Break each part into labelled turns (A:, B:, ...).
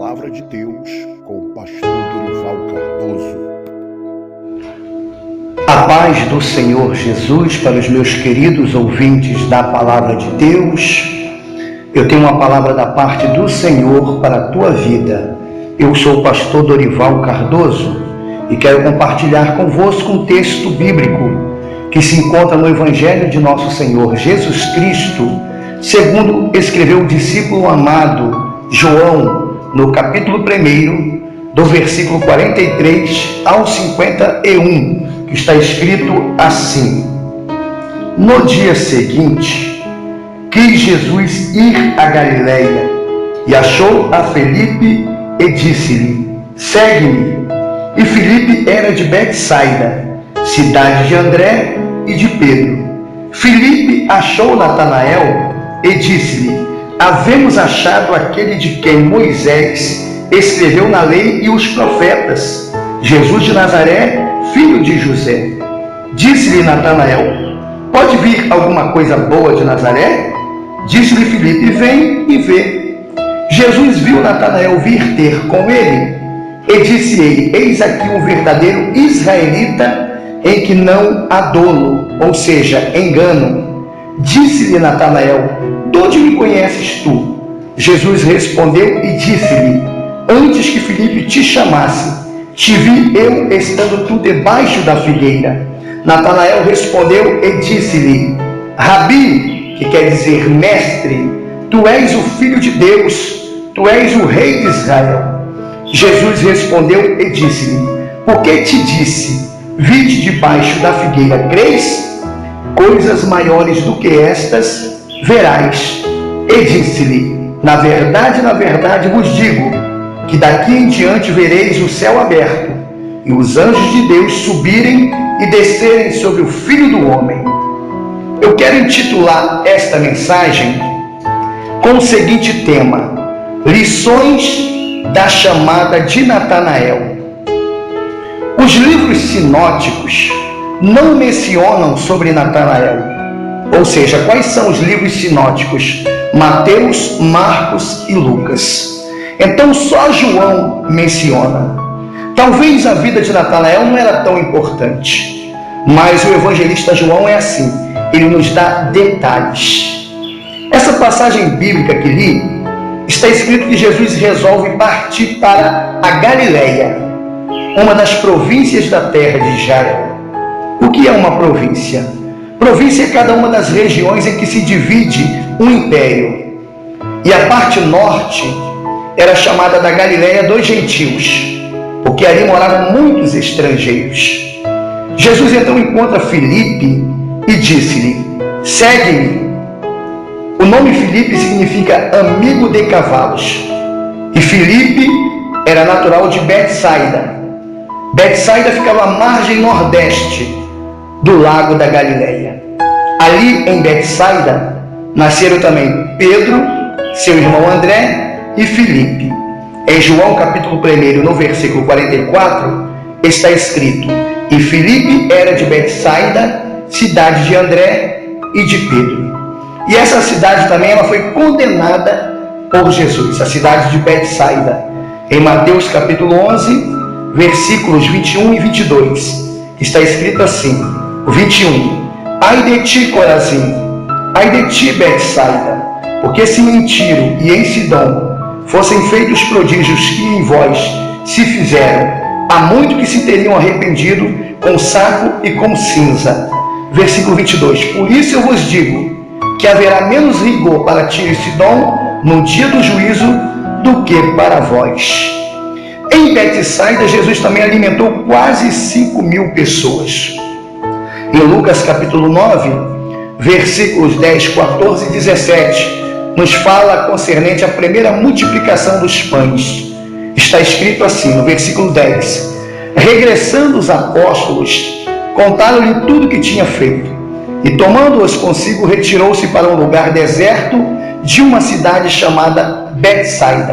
A: Palavra de Deus com o pastor Dorival Cardoso.
B: A paz do Senhor Jesus para os meus queridos ouvintes da Palavra de Deus. Eu tenho uma palavra da parte do Senhor para a tua vida. Eu sou o pastor Dorival Cardoso e quero compartilhar convosco um texto bíblico que se encontra no Evangelho de nosso Senhor Jesus Cristo, segundo escreveu o discípulo amado João, no capítulo 1, do versículo 43 ao 51, que está escrito assim: No dia seguinte, quis Jesus ir a Galiléia, e achou a Felipe e disse-lhe: Segue-me. E Felipe era de Betsaida, cidade de André e de Pedro. Felipe achou Natanael e disse-lhe: Havemos achado aquele de quem Moisés escreveu na lei e os profetas, Jesus de Nazaré, filho de José. Disse-lhe Natanael: Pode vir alguma coisa boa de Nazaré? Disse-lhe Felipe: Vem e vê. Jesus viu Natanael vir ter com ele e disse ele: Eis aqui um verdadeiro israelita em que não há dolo, ou seja, engano. Disse-lhe Natanael: De onde me conheces tu? Jesus respondeu e disse-lhe: Antes que Felipe te chamasse, te vi eu estando tu debaixo da figueira. Natanael respondeu e disse-lhe: Rabi, que quer dizer mestre, tu és o Filho de Deus, tu és o Rei de Israel. Jesus respondeu e disse-lhe: Por que te disse, vi-te debaixo da figueira, crês? Coisas maiores do que estas verás. E disse-lhe: Na verdade vos digo, que daqui em diante vereis o céu aberto, e os anjos de Deus subirem e descerem sobre o Filho do Homem. Eu quero intitular esta mensagem com o seguinte tema: Lições da chamada de Natanael. Os livros sinóticos não mencionam sobre Natanael. Ou seja, quais são os livros sinóticos? Mateus, Marcos e Lucas. Então só João menciona. Talvez a vida de Natanael não era tão importante, mas o evangelista João é assim, ele nos dá detalhes. Essa passagem bíblica que li, está escrito que Jesus resolve partir para a Galiléia, uma das províncias da terra de Israel. O que é uma província? Província é cada uma das regiões em que se divide um império. E a parte norte era chamada da Galiléia dos gentios, porque ali moravam muitos estrangeiros. Jesus então encontra Felipe e disse-lhe: Segue-me. O nome Felipe significa amigo de cavalos. E Felipe era natural de Betsaida. Betsaida ficava à margem nordeste do lago da Galiléia. Ali em Betsaida nasceram também Pedro, seu irmão André e Felipe. Em João capítulo 1, no versículo 44, está escrito: E Felipe era de Betsaida, cidade de André e de Pedro. E essa cidade também ela foi condenada por Jesus, a cidade de Betsaida. Em Mateus capítulo 11, versículos 21 e 22, está escrito assim: 21. Ai de ti, Corazim, ai de ti, Betsaida, porque se em Tiro e em Sidom fossem feitos prodígios que em vós se fizeram, há muito que se teriam arrependido com saco e com cinza. Versículo 22. Por isso eu vos digo que haverá menos rigor para Tiro e Sidom no dia do juízo do que para vós. Em Betsaida, Jesus também alimentou quase 5.000 pessoas. Em Lucas capítulo 9, versículos 10, 14 e 17, nos fala concernente à primeira multiplicação dos pães. Está escrito assim, no versículo 10: Regressando os apóstolos, contaram-lhe tudo o que tinha feito, e tomando-os consigo, retirou-se para um lugar deserto de uma cidade chamada Betsaida.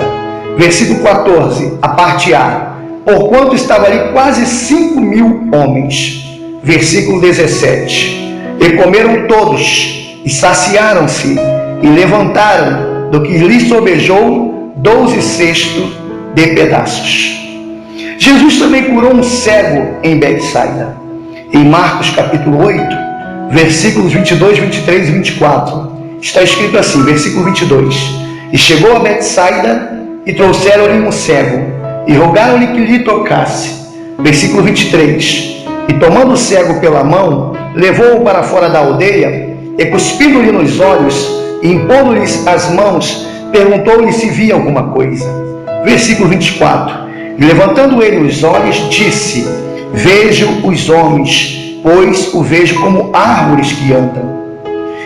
B: Versículo 14, a parte A: Porquanto estava ali quase 5.000 homens. Versículo 17: E comeram todos, e saciaram-se, e levantaram do que lhes sobejou 12 cestos de pedaços. Jesus também curou um cego em Betsaida. Em Marcos capítulo 8, versículos 22, 23 e 24, está escrito assim, versículo 22: E chegou a Betsaida, e trouxeram-lhe um cego, e rogaram-lhe que lhe tocasse. Versículo 23: E tomando o cego pela mão, levou-o para fora da aldeia, e cuspindo-lhe nos olhos, e impondo-lhes as mãos, perguntou-lhe se via alguma coisa. Versículo 24: E levantando ele os olhos, disse: Vejo os homens, pois o vejo como árvores que andam.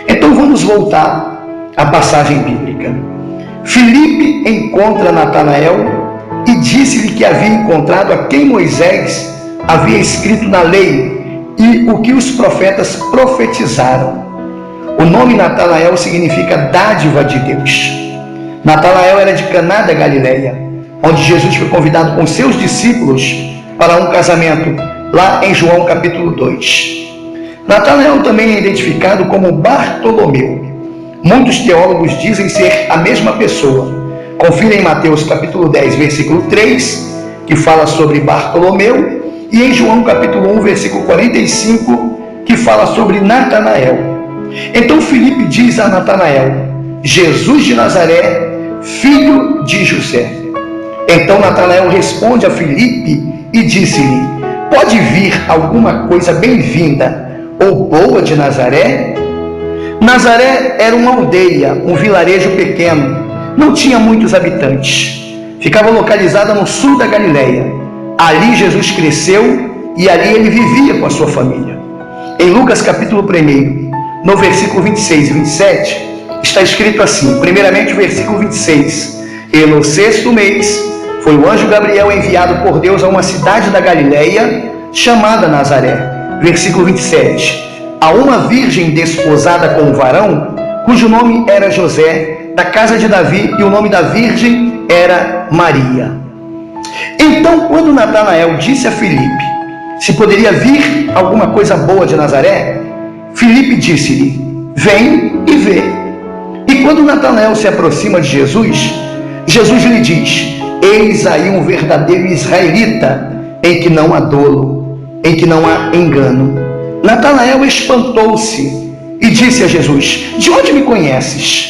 B: Então vamos voltar à passagem bíblica. Filipe encontra Natanael e disse-lhe que havia encontrado a quem Moisés havia escrito na lei e o que os profetas profetizaram. O nome Natanael significa dádiva de Deus. Natanael era de Caná da Galileia, onde Jesus foi convidado com seus discípulos para um casamento, lá em João capítulo 2. Natanael também é identificado como Bartolomeu. Muitos teólogos dizem ser a mesma pessoa. Confira em Mateus capítulo 10, versículo 3, que fala sobre Bartolomeu, e em João capítulo 1, versículo 45, que fala sobre Natanael. Então Filipe diz a Natanael: Jesus de Nazaré, filho de José. Então Natanael responde a Filipe e disse-lhe: Pode vir alguma coisa bem-vinda ou boa de Nazaré? Nazaré era uma aldeia, um vilarejo pequeno, não tinha muitos habitantes. Ficava localizada no sul da Galileia. Ali Jesus cresceu e ali ele vivia com a sua família. Em Lucas capítulo 1, no versículo 26 e 27, está escrito assim, primeiramente o versículo 26: E no 6º mês foi o anjo Gabriel enviado por Deus a uma cidade da Galileia chamada Nazaré. Versículo 27: A uma virgem desposada com um varão, cujo nome era José, da casa de Davi, e o nome da virgem era Maria. Então, quando Natanael disse a Filipe se poderia vir alguma coisa boa de Nazaré, Filipe disse-lhe: Vem e vê. E quando Natanael se aproxima de Jesus, Jesus lhe diz: Eis aí um verdadeiro israelita, em que não há dolo, em que não há engano. Natanael espantou-se e disse a Jesus: De onde me conheces?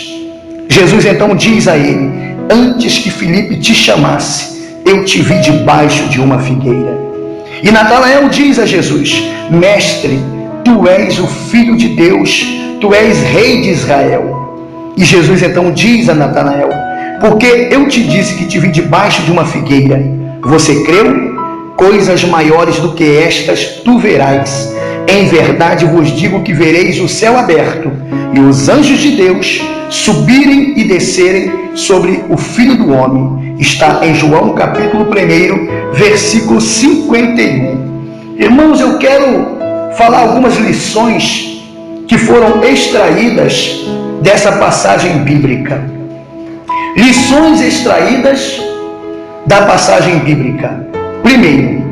B: Jesus então diz a ele: Antes que Filipe te chamasse, eu te vi debaixo de uma figueira. E Natanael diz a Jesus: Mestre, tu és o Filho de Deus, tu és Rei de Israel. E Jesus então diz a Natanael: Porque eu te disse que te vi debaixo de uma figueira, você creu? Coisas maiores do que estas tu verás. Em verdade vos digo que vereis o céu aberto e os anjos de Deus subirem e descerem sobre o Filho do Homem. Está em João capítulo 1, versículo 51. Irmãos, eu quero falar algumas lições que foram extraídas dessa passagem bíblica. Lições extraídas da passagem bíblica. Primeiro,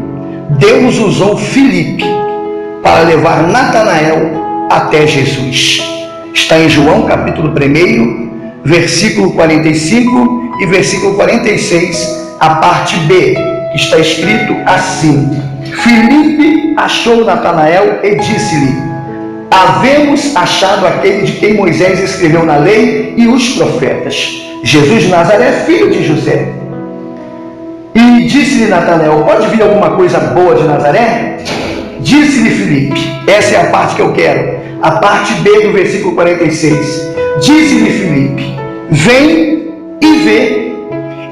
B: Deus usou Filipe para levar Natanael até Jesus. Está em João capítulo 1, versículo 45 e versículo 46, a parte B, que está escrito assim: Filipe achou Natanael e disse-lhe: Havemos achado aquele de quem Moisés escreveu na lei e os profetas, Jesus de Nazaré, filho de José. E disse-lhe Natanael: Pode vir alguma coisa boa de Nazaré? Disse-lhe Filipe, essa é a parte que eu quero, a parte B do versículo 46. Disse-lhe Filipe: Vem e vê.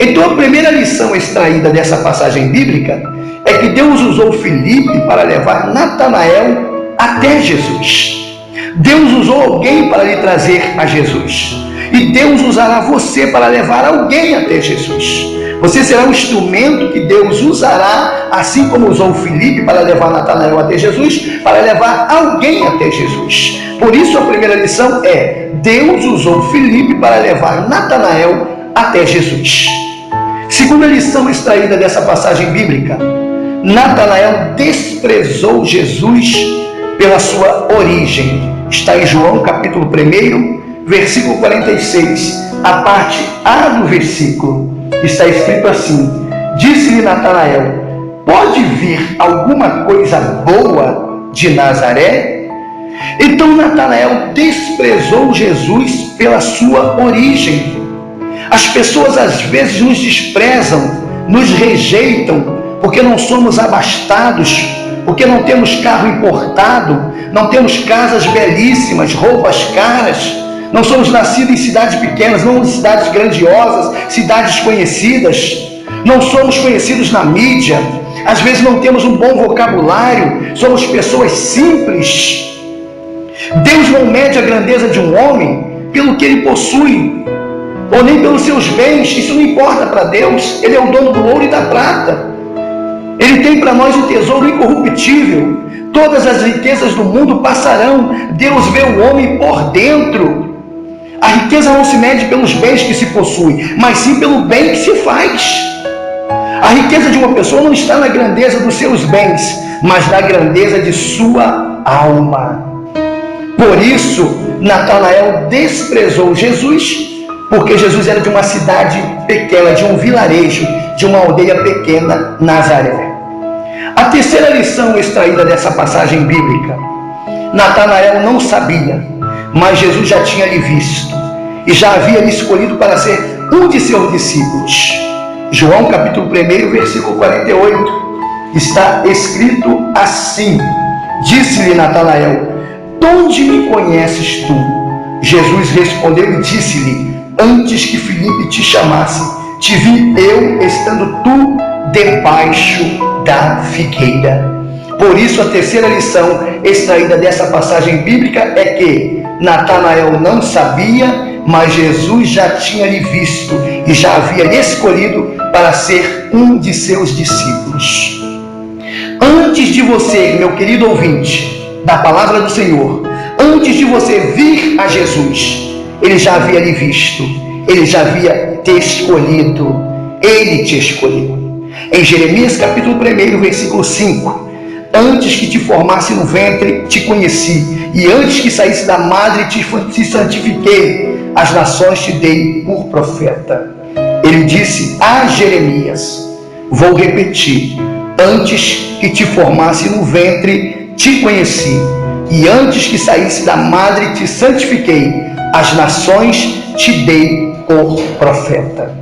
B: Então a primeira lição extraída dessa passagem bíblica é que Deus usou Filipe para levar Natanael até Jesus. Deus usou alguém para lhe trazer a Jesus. E Deus usará você para levar alguém até Jesus. Você será um instrumento que Deus usará, assim como usou Filipe para levar Natanael até Jesus, para levar alguém até Jesus. Por isso a primeira lição é: Deus usou Filipe para levar Natanael até Jesus. Segunda lição extraída dessa passagem bíblica: Natanael desprezou Jesus pela sua origem. Está em João capítulo 1, versículo 46, a parte A do versículo. Está escrito assim: Disse-lhe Natanael: pode vir alguma coisa boa de Nazaré? Então Natanael desprezou Jesus pela sua origem. As pessoas às vezes nos desprezam, nos rejeitam, porque não somos abastados, porque não temos carro importado, não temos casas belíssimas, roupas caras, não somos nascidos em cidades pequenas, não em cidades grandiosas, cidades conhecidas, não somos conhecidos na mídia, às vezes não temos um bom vocabulário, somos pessoas simples. Deus não mede a grandeza de um homem pelo que ele possui, ou nem pelos seus bens. Isso não importa para Deus. Ele é o dono do ouro e da prata. Ele tem para nós o tesouro incorruptível. Todas as riquezas do mundo passarão. Deus vê o homem por dentro. A riqueza não se mede pelos bens que se possui, mas sim pelo bem que se faz. A riqueza de uma pessoa não está na grandeza dos seus bens, mas na grandeza de sua alma. Por isso, Natanael desprezou Jesus, porque Jesus era de uma cidade pequena, de um vilarejo, de uma aldeia pequena, Nazaré. A terceira lição extraída dessa passagem bíblica: Natanael não sabia, mas Jesus já tinha lhe visto e já havia lhe escolhido para ser um de seus discípulos. João capítulo 1, versículo 48, está escrito assim: disse-lhe Natanael: onde me conheces tu? Jesus respondeu e disse-lhe: antes que Filipe te chamasse, te vi eu estando tu debaixo da figueira. Por isso, a terceira lição extraída dessa passagem bíblica é que Natanael não sabia, mas Jesus já tinha lhe visto e já havia lhe escolhido para ser um de seus discípulos. Antes de você, meu querido ouvinte da palavra do Senhor, antes de você vir a Jesus, Ele já havia lhe visto, Ele já havia te escolhido, Ele te escolheu. Em Jeremias capítulo 1, versículo 5, antes que te formasse no ventre, te conheci, e antes que saísse da madre, te santifiquei, as nações te dei por profeta. Ele disse a Jeremias, vou repetir, antes que te formasse no ventre, te conheci, e antes que saísse da madre, te santifiquei, as nações te dei por profeta.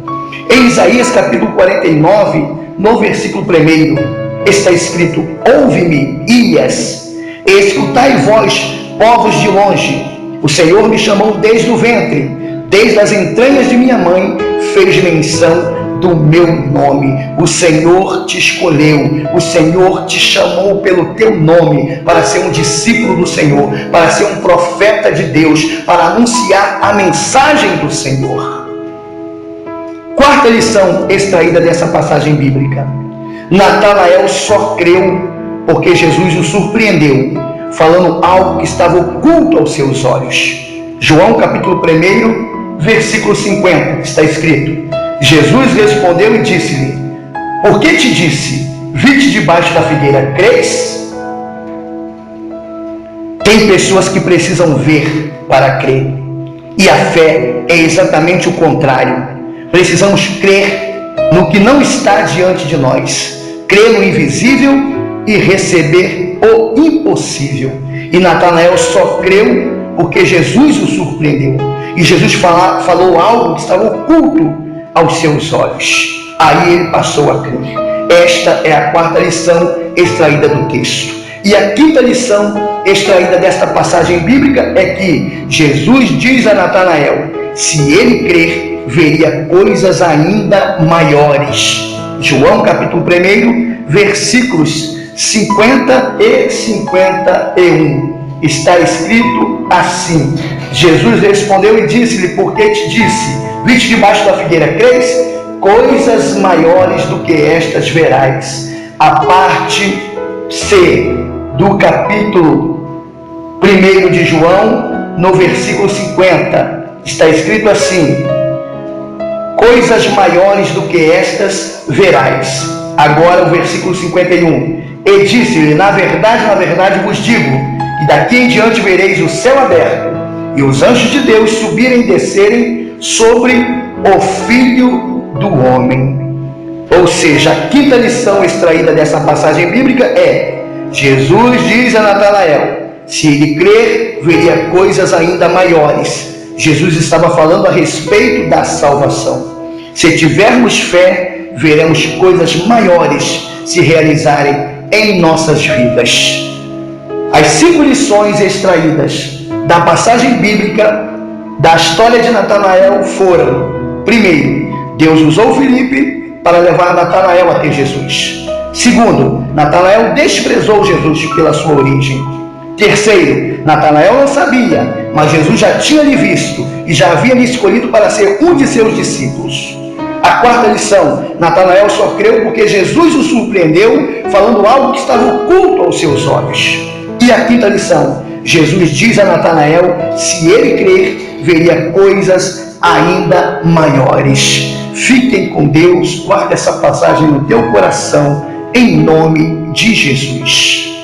B: Em Isaías capítulo 49, no versículo 1, está escrito: ouve-me, Ias, e escutai vós, povos de longe. O Senhor me chamou desde o ventre, desde as entranhas de minha mãe, fez menção do meu nome. O Senhor te escolheu, o Senhor te chamou pelo teu nome, para ser um discípulo do Senhor, para ser um profeta de Deus, para anunciar a mensagem do Senhor. Quarta lição extraída dessa passagem bíblica: Natanael só creu porque Jesus o surpreendeu, falando algo que estava oculto aos seus olhos. João capítulo 1, versículo 50, está escrito: Jesus respondeu e disse-lhe: por que te disse, vi-te debaixo da figueira, crês? Tem pessoas que precisam ver para crer, e a fé é exatamente o contrário. Precisamos crer no que não está diante de nós, crer no invisível e receber o impossível. E Natanael só creu porque Jesus o surpreendeu, e Jesus falou algo que estava oculto aos seus olhos. Aí ele passou a crer. Esta é a quarta lição extraída do texto. E a quinta lição extraída desta passagem bíblica é que Jesus diz a Natanael: se ele crer, veria coisas ainda maiores. João capítulo 1, versículos 50 e 51. Está escrito assim: Jesus respondeu e disse-lhe: por que te disse, vi-te debaixo da figueira, crês? Coisas maiores do que estas verás. A parte C do capítulo 1 de João, no versículo 50, está escrito assim: coisas maiores do que estas verás. Agora o versículo 51. E disse-lhe: na verdade vos digo, que daqui em diante vereis o céu aberto, e os anjos de Deus subirem e descerem sobre o Filho do Homem. Ou seja, a quinta lição extraída dessa passagem bíblica é: Jesus diz a Natanael, se ele crer, veria coisas ainda maiores. Jesus estava falando a respeito da salvação. Se tivermos fé, veremos coisas maiores se realizarem em nossas vidas. As 5 lições extraídas da passagem bíblica da história de Natanael foram: primeiro, Deus usou Filipe para levar Natanael até Jesus. Segundo, Natanael desprezou Jesus pela sua origem. Terceiro, Natanael não sabia, mas Jesus já tinha lhe visto e já havia lhe escolhido para ser um de seus discípulos. A quarta lição: Natanael só creu porque Jesus o surpreendeu, falando algo que estava oculto aos seus olhos. E a quinta lição: Jesus diz a Natanael, se ele crer, veria coisas ainda maiores. Fiquem com Deus, guarda essa passagem no teu coração, em nome de Jesus.